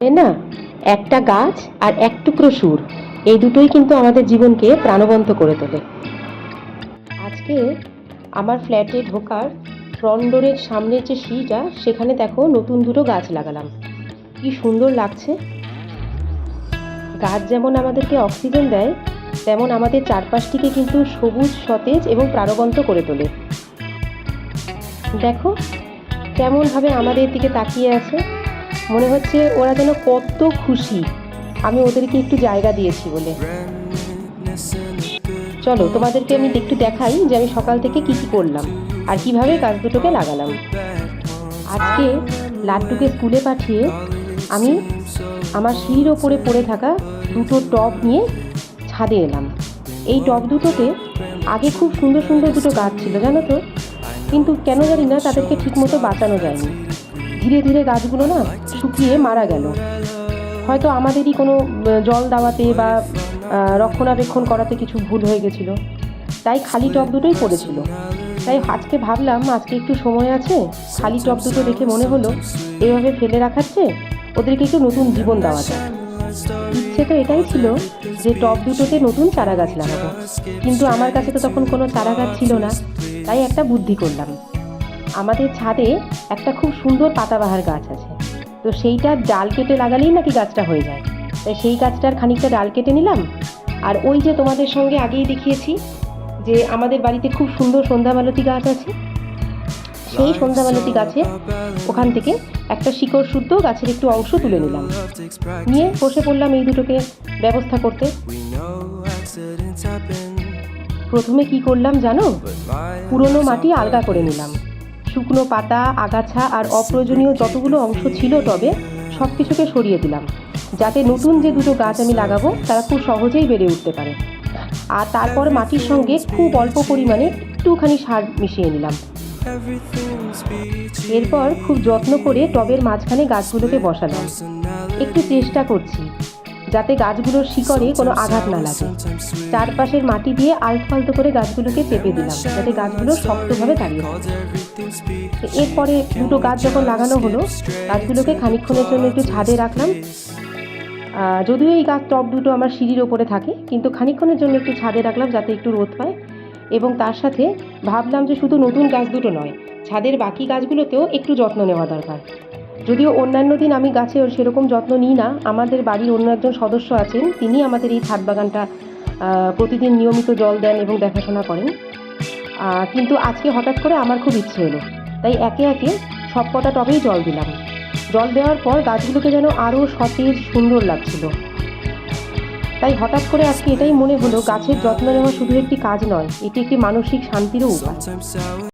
না, একটা গাছ আর এক টুকরো সুর, এই দুটোই কিন্তু আমাদের জীবনকে প্রাণবন্ত করে তোলে। আজকে আমার ফ্ল্যাটে ঢোকার ফ্রন্ট ডোরের সামনের যে সিঁড়িটা, সেখানে দেখো নতুন দুটো গাছ লাগালাম। কি সুন্দর লাগছে! গাছ যেমন আমাদেরকে অক্সিজেন দেয়, তেমন আমাদের চারপাশটিকে কিন্তু সবুজ, সতেজ এবং প্রাণবন্ত করে তোলে। দেখো কেমনভাবে আমাদের দিকে তাকিয়ে আছে, মনে হচ্ছে ওরা যেন কত খুশি আমি ওদেরকে একটু জায়গা দিয়েছি বলে। চলো তোমাদেরকে আমি একটু দেখাই যে আমি সকাল থেকে কি করলাম আর কিভাবে গাছ দুটোকে লাগালাম। আজকে লাড্ডুকে স্কুলে পাঠিয়ে আমি আমার সিঁড়ির ওপরে পড়ে থাকা দুটো টব নিয়ে ছাদে এলাম। এই টব দুটোতে আগে খুব সুন্দর সুন্দর দুটো গাছ ছিল জানো তো, কিন্তু কেন জানি না তাদেরকে ঠিকমতো বাঁচানো যায়নি। ধীরে ধীরে গাছগুলো না শুকিয়ে মারা গেল। হয়তো আমাদেরই কোনো জল দেওয়াতে বা রক্ষণাবেক্ষণ করাতে কিছু ভুল হয়ে গেছিলো, তাই খালি টব দুটোই পড়েছিল। তাই আজকে ভাবলাম আজকে একটু সময় আছে, খালি টব দুটো দেখে মনে হলো এভাবে ফেলে রাখাচ্ছে ওদেরকে একটু নতুন জীবন দেওয়া যায়। ইচ্ছে তো এটাই ছিল যে টব দুটোতে নতুন চারা গাছ লাগাবো, কিন্তু আমার কাছে তো তখন কোনো চারা গাছ ছিল না। তাই একটা বুদ্ধি করলাম, আমাদের ছাদে একটা খুব সুন্দর পাতাবাহার গাছ আছে, তো সেইটার ডাল কেটে লাগালেই নাকি গাছটা হয়ে যায়। তাই সেই গাছটার খানিকটা ডাল কেটে নিলাম, আর ওই যে তোমাদের সঙ্গে আগেই দেখিয়েছি যে আমাদের বাড়িতে খুব সুন্দর সন্ধ্যামালতী গাছ আছে, সেই সন্ধ্যামালতী গাছে ওখান থেকে একটা শিকড় শুদ্ধ গাছের একটু অংশ তুলে নিলাম, নিয়ে বসে পড়লাম এই দুটোকে ব্যবস্থা করতে। প্রথমে কি করলাম জানো, পুরনো মাটি আলগা করে নিলাম, শুকনো পাতা, আগাছা আর অপ্রয়োজনীয় যতগুলো অংশ ছিল টবে সব কিছুকে সরিয়ে দিলাম, যাতে নতুন যে দুটো গাছ আমি লাগাবো তারা খুব সহজেই বেড়ে উঠতে পারে। আর তারপর মাটির সঙ্গে খুব অল্প পরিমাণে একটুখানি সার মিশিয়ে নিলাম। এরপর খুব যত্ন করে টবের মাঝখানে গাছগুলোকে বসালাম। একটু চেষ্টা করছি যাতে গাছগুলোর শিকড়ে কোনো আঘাত না লাগে। চারপাশের মাটি দিয়ে আলতো করে গাছগুলোকে চেপে দিলাম, যাতে গাছগুলো শক্তভাবে দাঁড়িয়ে থাকে। এরপরে দুটো গাছ যখন লাগানো হলো, গাছগুলোকে খানিকক্ষণের জন্য একটু ছাদে রাখলাম। যদিও এই গাছ টব দুটো আমার সিঁড়ির ওপরে থাকে, কিন্তু খানিকক্ষণের জন্য একটু ছাদে রাখলাম যাতে একটু রোদ পায়। এবং তার সাথে ভাবলাম যে শুধু নতুন গাছ দুটো নয়, ছাদের বাকি গাছগুলোতেও একটু যত্ন নেওয়া দরকার। যদিও অন্যান্য দিন আমি গাছের সেরকম যত্ন নিই না, আমাদের বাড়ির অন্য একজন সদস্য আছেন, তিনি আমাদের এই ছাদ বাগানটা প্রতিদিন নিয়মিত জল দেন এবং দেখাশোনা করেন। কিন্তু আজকে হঠাৎ করে আমার খুব ইচ্ছে হলো, তাই একে একে সব কটা টবেই জল দিলাম। জল দেওয়ার পর গাছগুলোকে যেন আরও সতেজ সুন্দর লাগছিল। তাই হঠাৎ করে আজকে এটাই মনে হলো, গাছের যত্ন নেওয়া শুধু একটি কাজ নয়, এটি একটি মানসিক শান্তিরও উপায়।